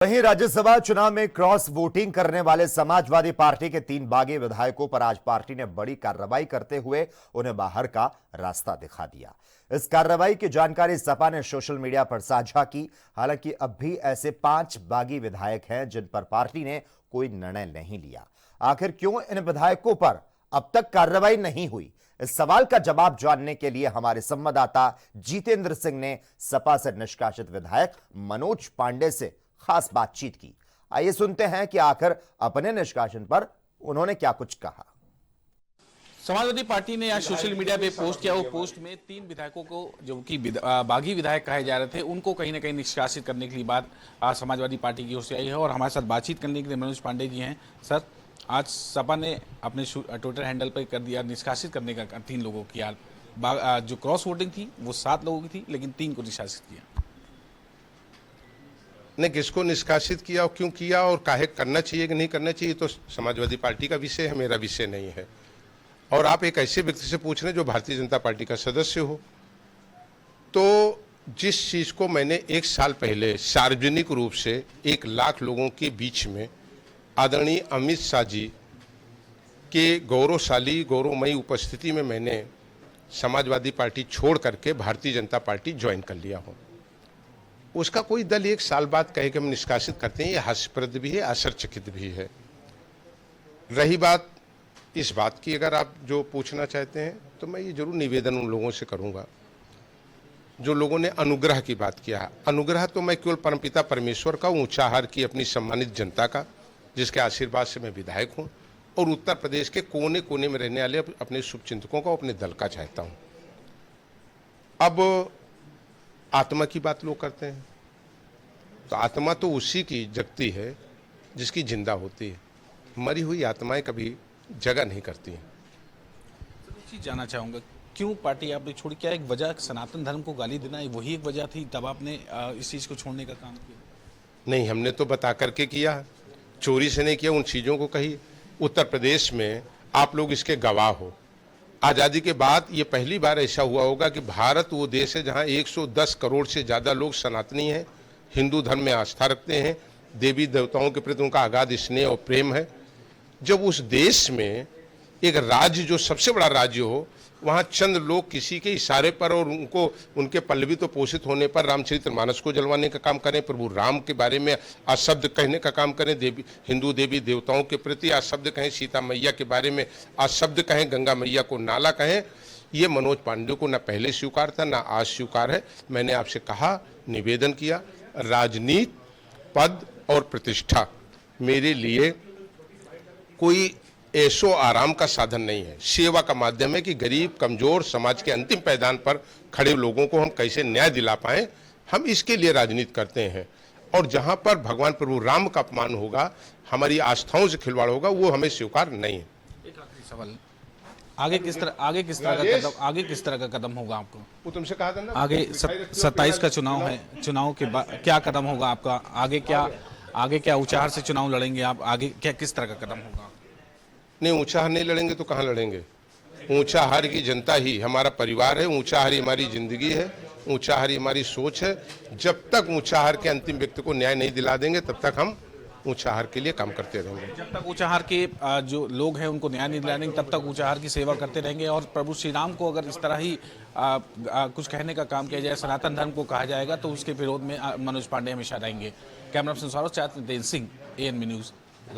वहीं राज्यसभा चुनाव में क्रॉस वोटिंग करने वाले समाजवादी पार्टी के 3 बागी विधायकों पर आज पार्टी ने बड़ी कार्रवाई करते हुए उन्हें बाहर का रास्ता दिखा दिया। इस कार्रवाई की जानकारी सपा ने सोशल मीडिया पर साझा की। हालांकि अब भी ऐसे 5 बागी विधायक हैं जिन पर पार्टी ने कोई निर्णय नहीं लिया। आखिर क्यों इन विधायकों पर अब तक कार्रवाई नहीं हुई, इस सवाल का जवाब जानने के लिए हमारे संवाददाता जितेंद्र सिंह ने सपा से निष्कासित विधायक मनोज पांडे से खास बातचीत की। आइए सुनते हैं कि आखिर अपने निष्कासन पर उन्होंने क्या कुछ कहा। समाजवादी पार्टी ने आज सोशल मीडिया पे पोस्ट किया। वो पोस्ट में 3 विधायकों को जो कि बागी विधायक कहे जा रहे थे उनको कहीं ना कहीं निष्कासित करने के लिए बात समाजवादी पार्टी की ओर से आई है। और हमारे साथ बातचीत करने के लिए मनोज पांडे जी हैं। सर, आज सपा ने अपने ट्विटर हैंडल पर कर दिया निष्कासित करने का 3 लोगों की। यार जो क्रॉस वोटिंग थी वो 7 लोगों की थी, लेकिन 3 को निष्कासित किया। ने किसको निष्कासित किया और क्यों किया और काहे करना चाहिए कि नहीं करना चाहिए, तो समाजवादी पार्टी का विषय है, मेरा विषय नहीं है। और आप एक ऐसे व्यक्ति से पूछ रहे हैं जो भारतीय जनता पार्टी का सदस्य हो। तो जिस चीज़ को मैंने 1 साल पहले सार्वजनिक रूप से 1 लाख लोगों के बीच में आदरणीय अमित शाह जी के गौरवशाली गौरवमयी उपस्थिति में मैंने समाजवादी पार्टी छोड़ करके भारतीय जनता पार्टी ज्वाइन कर लिया हूँ, उसका कोई दल 1 साल बाद कहे कि हम निष्कासित करते हैं, ये हास्यप्रद भी है, आश्चर्यचकित भी है। रही बात इस बात की, अगर आप जो पूछना चाहते हैं तो मैं ये जरूर निवेदन उन लोगों से करूंगा जो लोगों ने अनुग्रह की बात किया। अनुग्रह तो मैं केवल परमपिता परमेश्वर का, ऊंचाहार की अपनी सम्मानित जनता का, जिसके आशीर्वाद से मैं विधायक हूँ, और उत्तर प्रदेश के कोने कोने में रहने वाले अपने शुभचिंतकों का, अपने दल का चाहता हूँ। अब आत्मा की बात लोग करते हैं, तो आत्मा तो उसी की जगती है जिसकी जिंदा होती है। मरी हुई आत्माएं कभी जगह नहीं करती हैं। तो चीज जानना चाहूंगा, क्यों पार्टी आपने छोड़ी? क्या एक वजह सनातन धर्म को गाली देना वही एक वजह थी तब आपने इस चीज को छोड़ने का काम किया? नहीं, हमने तो बता करके किया, चोरी से नहीं किया। उन चीजों को कही। उत्तर प्रदेश में आप लोग इसके गवाह हो। आज़ादी के बाद ये पहली बार ऐसा हुआ होगा कि भारत वो देश है जहां 110 करोड़ से ज़्यादा लोग सनातनी हैं, हिंदू धर्म में आस्था रखते हैं, देवी देवताओं के प्रति उनका अगाध स्नेह और प्रेम है। जब उस देश में एक राज्य जो सबसे बड़ा राज्य हो, वहाँ चंद लोग किसी के इशारे पर और उनको उनके पल्लवी तो पोषित होने पर रामचरितमानस को जलवाने का काम करें, प्रभु राम के बारे में अशब्द कहने का काम करें, हिंदू देवी देवताओं के प्रति अशब्द कहें, सीता मैया के बारे में अशब्द कहें, गंगा मैया को नाला कहें, ये मनोज पांडे को न पहले स्वीकार था, न आज स्वीकार है। मैंने आपसे कहा, निवेदन किया, राजनीति, पद और प्रतिष्ठा मेरे लिए कोई ऐशो आराम का साधन नहीं है, सेवा का माध्यम है कि गरीब कमजोर समाज के अंतिम पायदान पर खड़े लोगों को हम कैसे न्याय दिला पाएं, हम इसके लिए राजनीति करते हैं। और जहां पर भगवान प्रभु राम का अपमान होगा, हमारी आस्थाओं से खिलवाड़ होगा, वो हमें स्वीकार नहीं है। एक आखिरी सवाल, आगे किस तरह का कदम होगा आपको? वो तुमसे कहा था ना, आगे 27 का चुनाव है, चुनाव के बाद क्या कदम होगा आपका? आगे क्या ऊंचाहार से चुनाव लड़ेंगे आप? आगे क्या किस तरह का कदम होगा? नहीं, ऊंचाहार नहीं लड़ेंगे तो कहाँ लड़ेंगे? ऊंचाहार की जनता ही हमारा परिवार है, ऊंचाहार ही हमारी जिंदगी है, ऊंचाहार ही हमारी सोच है। जब तक ऊंचाहार के अंतिम व्यक्ति को न्याय नहीं दिला देंगे तब तक हम ऊंचाहार के लिए काम करते रहेंगे। जब तक ऊंचाहार के जो लोग हैं उनको न्याय नहीं दिलाएंगे तब तक ऊंचाहार की सेवा करते रहेंगे। और प्रभु श्री राम को अगर इस तरह ही कुछ कहने का काम किया जाए, सनातन धर्म को कहा जाएगा, तो उसके विरोध में मनोज पांडे हमेशा रहेंगे। Camera person Saurabh Singh, ANB news.